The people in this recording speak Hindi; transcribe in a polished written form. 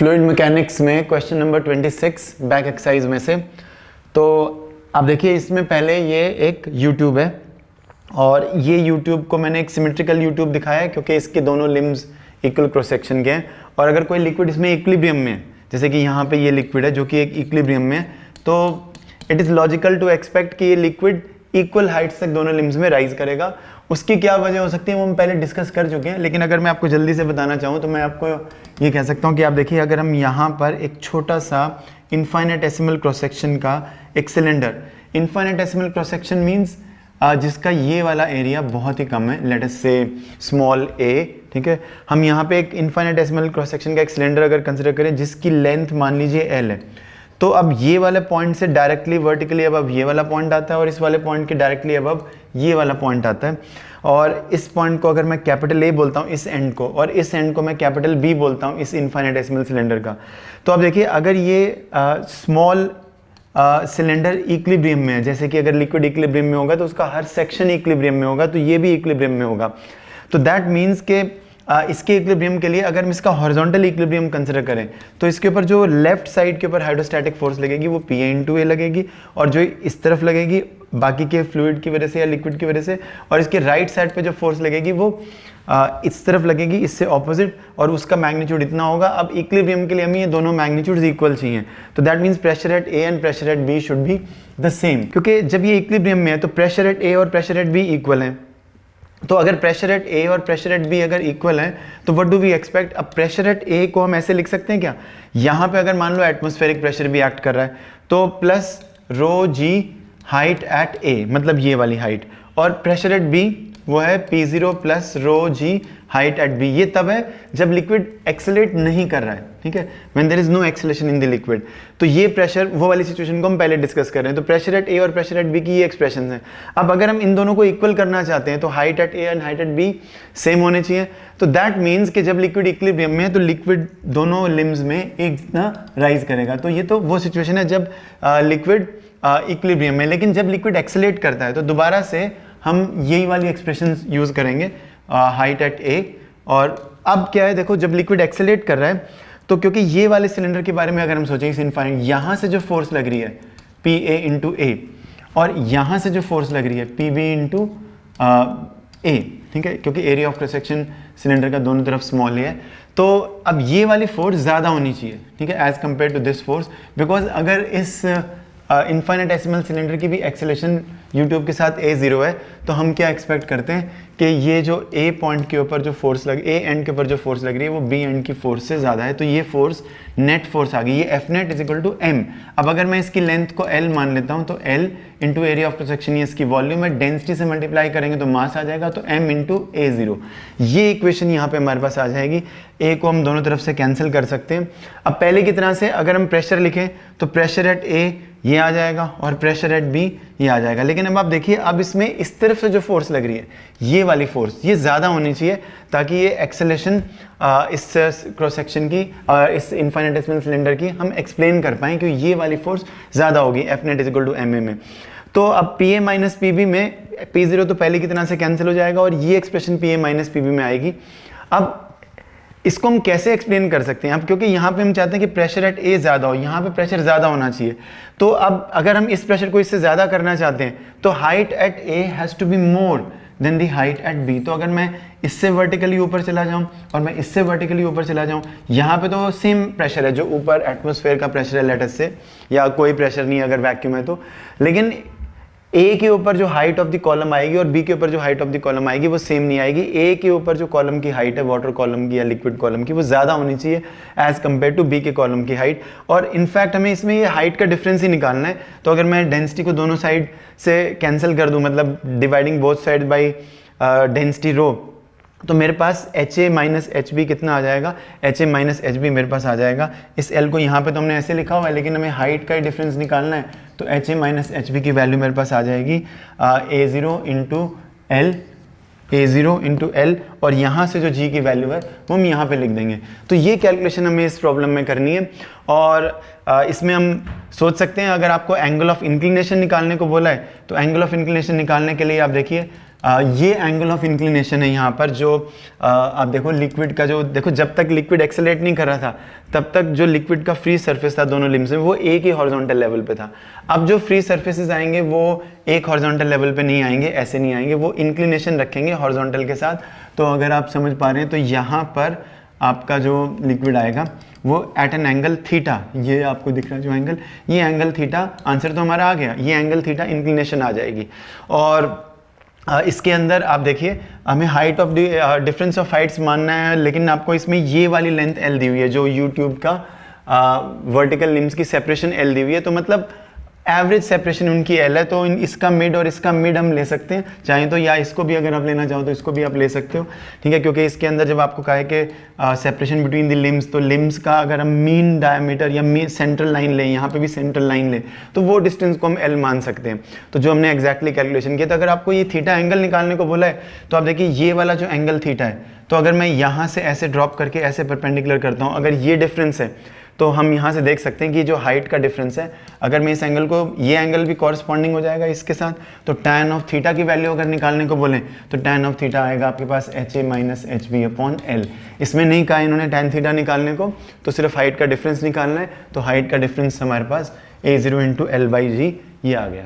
फ्लूइड मैकेनिक्स में क्वेश्चन नंबर 26 बैक एक्सरसाइज में से। तो आप देखिए इसमें पहले ये एक यूट्यूब है और ये यूट्यूब को मैंने एक सिमेट्रिकल यूट्यूब दिखाया है क्योंकि इसके दोनों लिम्स इक्वल क्रॉस सेक्शन के हैं। और अगर कोई लिक्विड इसमें इक्विलिब्रियम में है, जैसे कि यहाँ पे ये लिक्विड है जो कि एक इक्विलिब्रियम में है, तो it is logical to expect कि ये लिक्विड इक्वल हाइट्स तक दोनों लिम्स में राइज करेगा। उसकी क्या वजह हो सकती है वो हम पहले डिस्कस कर चुके हैं, लेकिन अगर मैं आपको जल्दी से बताना चाहूँ तो मैं आपको ये कह सकता हूँ कि आप देखिए अगर हम यहाँ पर एक छोटा सा इनफाइनेटेसिमल क्रॉस सेक्शन का एक सिलेंडर, इनफाइनेटेसिमल क्रॉस सेक्शन मीन्स जिसका ये वाला एरिया बहुत ही कम है, लेट अस से स्मॉल ए, ठीक है। हम यहाँ पे एक इनफाइनेटेसिमल क्रॉस सेक्शन का एक सिलेंडर अगर कंसिडर करें जिसकी लेंथ मान लीजिए एल है, तो अब ये वाले पॉइंट से डायरेक्टली वर्टिकली अब ये वाला पॉइंट आता है और इस वाले पॉइंट के डायरेक्टली अब ये वाला पॉइंट आता है। और इस पॉइंट को अगर मैं कैपिटल ए बोलता हूँ इस एंड को, और इस एंड को मैं कैपिटल बी बोलता हूँ इस इनफाइनेटेसिमल सिलेंडर का, तो अब देखिए अगर ये स्मॉल सिलेंडर इक्विलिब्रियम में है, जैसे कि अगर लिक्विड इक्विलिब्रियम में होगा तो उसका हर सेक्शन इक्विलिब्रियम में होगा, तो ये भी इक्विलिब्रियम में होगा। तो दैट मीन्स के इसके इक्विलिब्रियम के लिए अगर हम इसका हॉरिजॉन्टल इक्विलिब्रियम कंसिडर करें तो इसके ऊपर जो लेफ्ट साइड के ऊपर हाइड्रोस्टैटिक फोर्स लगेगी वो पी इंटू ए लगेगी, और जो इस तरफ लगेगी बाकी के फ्लूइड की वजह से या लिक्विड की वजह से, और इसके राइट साइड पे जो फोर्स लगेगी वो इस तरफ लगेगी इससे ऑपोजिट, और उसका मैग्नीट्यूड इतना होगा। अब इक्विलिब्रियम के लिए हमें ये दोनों मैग्नीट्यूड्स इक्वल चाहिए, तो that means pressure at A and pressure at B should be the same, क्योंकि जब ये इक्विलिब्रियम में है तो प्रेशर एट ए और प्रेशर एट बी इक्वल है। तो अगर प्रेशर एट ए और प्रेशर एट बी अगर इक्वल है तो व्हाट डू वी एक्सपेक्ट। अब प्रेशर एट ए को हम ऐसे लिख सकते हैं क्या, यहाँ पे अगर मान लो एटमॉस्फेरिक प्रेशर भी एक्ट कर रहा है तो plus row ji height at ए, मतलब ये वाली हाइट, और प्रेशर एट बी वो है P0 plus row ji height at B. ये तब है जब लिक्विड एक्सेलरेट नहीं कर रहा है, ठीक है, when there is no acceleration in the liquid. तो ये प्रेशर वो वाली सिचुएशन को हम पहले डिस्कस कर रहे हैं। तो प्रेशर एट ए और प्रेशर एट बी की ये एक्सप्रेशन है। अब अगर हम इन दोनों को इक्वल करना चाहते हैं तो height at A and height at B same होने चाहिए। तो दैट मीन्स कि जब लिक्विड इक्विलिब्रियम में है तो लिक्विड दोनों लिम्स में एक जितना राइज करेगा। तो ये तो वो सिचुएशन है जब लिक्विड इक्विलिब्रियम में। लेकिन जब लिक्विड एक्सेलरेट करता है तो दोबारा से हम यही वाली एक्सप्रेशन यूज करेंगे हाइट एट ए। और अब क्या है, देखो जब लिक्विड एक्सेलरेट कर रहा है तो क्योंकि ये वाले सिलेंडर के बारे में अगर हम सोचें इस इनफाइनाइट, यहाँ से जो फोर्स लग रही है पी ए इंटू ए, और यहाँ से जो फोर्स लग रही है पी बी इंटू ए, ठीक है, क्योंकि area of cross section cylinder का दोनों तरफ स्मॉल है, तो अब ये वाली फोर्स ज़्यादा होनी चाहिए, ठीक है, as compare to this force. Because अगर इस इनफाइनेटेसिमल सिलेंडर की भी एक्सेलरेशन यूट्यूब के साथ A0 है, तो हम क्या एक्सपेक्ट करते हैं कि ये जो A पॉइंट के ऊपर जो फोर्स लग, A एंड के ऊपर जो फोर्स लग रही है वो B एंड की फोर्स से ज़्यादा है। तो ये फोर्स नेट फोर्स आ गई, ये F net is equal to M। अब अगर मैं इसकी लेंथ को L मान लेता हूँ तो L into area of cross section, ये इसकी वॉल्यूम है, डेंसिटी से मल्टीप्लाई करेंगे तो मास आ जाएगा, तो M इंटू A0। ये इक्वेशन यहाँ पे हमारे पास आ जाएगी। A को हम दोनों तरफ से कैंसिल कर सकते हैं। अब पहले की तरह से अगर हम प्रेशर लिखें तो प्रेशर एट A ये आ जाएगा और प्रेशर एट बी ये आ जाएगा। लेकिन अब आप देखिए अब इसमें इस तरफ से जो फोर्स लग रही है ये वाली फोर्स ये ज़्यादा होनी चाहिए ताकि ये एक्सेलरेशन इस क्रॉस सेक्शन की इस इनफाइनेटेसिमल सिलेंडर की हम एक्सप्लेन कर पाएँ, क्योंकि ये वाली फोर्स ज़्यादा होगी F net is equal to M A में। तो अब P A minus P B में P0 तो पहले की तरह से कैंसिल हो जाएगा और ये expression P A minus P B में आएगी। अब इसको हम कैसे एक्सप्लेन कर सकते हैं, अब क्योंकि यहाँ पे हम चाहते हैं कि प्रेशर एट ए ज़्यादा हो, यहाँ पे प्रेशर ज़्यादा होना चाहिए। तो अब अगर हम इस प्रेशर को इससे ज़्यादा करना चाहते हैं तो height at A has to be more than the height at B. तो अगर मैं इससे वर्टिकली ऊपर चला जाऊँ और मैं इससे वर्टिकली ऊपर चला जाऊँ, यहाँ पे तो सेम प्रेशर है जो ऊपर एटमॉस्फेयर का प्रेशर है लेट अस से, या कोई प्रेशर नहीं अगर वैक्यूम है तो, लेकिन ए के ऊपर जो हाइट ऑफ द कॉलम आएगी और बी के ऊपर जो हाइट ऑफ द कॉलम आएगी वो सेम नहीं आएगी। ए के ऊपर जो कॉलम की हाइट है वाटर कॉलम की या लिक्विड कॉलम की वो ज़्यादा होनी चाहिए एज कम्पेयर टू बी के कॉलम की हाइट। और इनफैक्ट हमें इसमें ये हाइट का डिफरेंस ही निकालना है। तो अगर मैं डेंसिटी को दोनों साइड से कैंसिल कर दूँ, मतलब dividing both side by density rho, तो मेरे पास H A minus H B कितना आ जाएगा, H A minus H B मेरे पास आ जाएगा। इस एल को यहाँ पे तो हमने ऐसे लिखा हुआ है लेकिन हमें हाइट का ही डिफरेंस निकालना है, तो H A minus H B की वैल्यू मेरे पास आ जाएगी A0 into L, A0 into L, और यहाँ से जो जी की वैल्यू है वो हम यहाँ पे लिख देंगे। तो ये कैलकुलेशन हमें इस प्रॉब्लम में करनी है। और इसमें हम सोच सकते हैं अगर आपको एंगल ऑफ इंक्लिनेशन निकालने को बोला है तो एंगल ऑफ इंक्लिनेशन निकालने के लिए आप देखिए ये एंगल ऑफ इंक्लिनेशन है यहाँ पर जो आप देखो लिक्विड का जो देखो जब तक लिक्विड एक्सेलरेट नहीं कर रहा था तब तक जो लिक्विड का फ्री सरफेस था दोनों लिम्स में वो एक ही हॉरिजॉन्टल लेवल पे था। अब जो फ्री सरफेसेस आएंगे वो एक हॉरिजॉन्टल लेवल पे नहीं आएंगे, ऐसे नहीं आएंगे, वो इंक्लिनेशन रखेंगे हॉरिजॉन्टल के साथ। तो अगर आप समझ पा रहे हैं तो यहाँ पर आपका जो लिक्विड आएगा वो एट एन एंगल थीटा, ये आपको दिख रहा है जो एंगल, ये एंगल थीटा, आंसर तो हमारा आ गया, ये एंगल थीटा इंक्लिनेशन आ जाएगी। और इसके अंदर आप देखिए हमें height of difference of Heights मानना है, लेकिन आपको इसमें ये वाली लेंथ एल दी हुई है जो यूट्यूब का वर्टिकल लिम्स की सेपरेशन एल दी हुई है, तो मतलब एवरेज सेपरेशन उनकी एल है। तो इसका मिड और इसका मिड हम ले सकते हैं चाहे तो, या इसको भी अगर आप लेना चाहो तो इसको भी आप ले सकते हो, ठीक है, क्योंकि इसके अंदर जब आपको कहा है कि सेपरेशन बिटवीन द लिम्स, तो लिम्स का अगर हम मीन डायमीटर या सेंट्रल लाइन लें, यहाँ पे भी सेंट्रल लाइन लें, तो वो डिस्टेंस को हम एल मान सकते हैं। तो जो हमने एग्जैक्टली कैलकुलेशन किया, तो अगर आपको ये थीटा एंगल निकालने को बोला है तो आप देखिए ये वाला जो एंगल थीटा है, तो अगर मैं यहाँ से ऐसे ड्रॉप करके ऐसे परपेंडिकुलर करता हूँ, अगर ये डिफरेंस है तो हम यहाँ से देख सकते हैं कि जो हाइट का डिफरेंस है, अगर मैं इस एंगल को, ये एंगल भी कॉरस्पॉन्डिंग हो जाएगा इसके साथ, तो tan ऑफ थीटा की वैल्यू अगर निकालने को बोलें तो tan ऑफ थीटा आएगा आपके पास HA minus HB upon L। इसमें नहीं कहा इन्होंने tan थीटा निकालने को, तो सिर्फ हाइट का डिफरेंस निकालना है, तो हाइट का डिफरेंस हमारे पास A0 इंटू L बाई जी ये आ गया।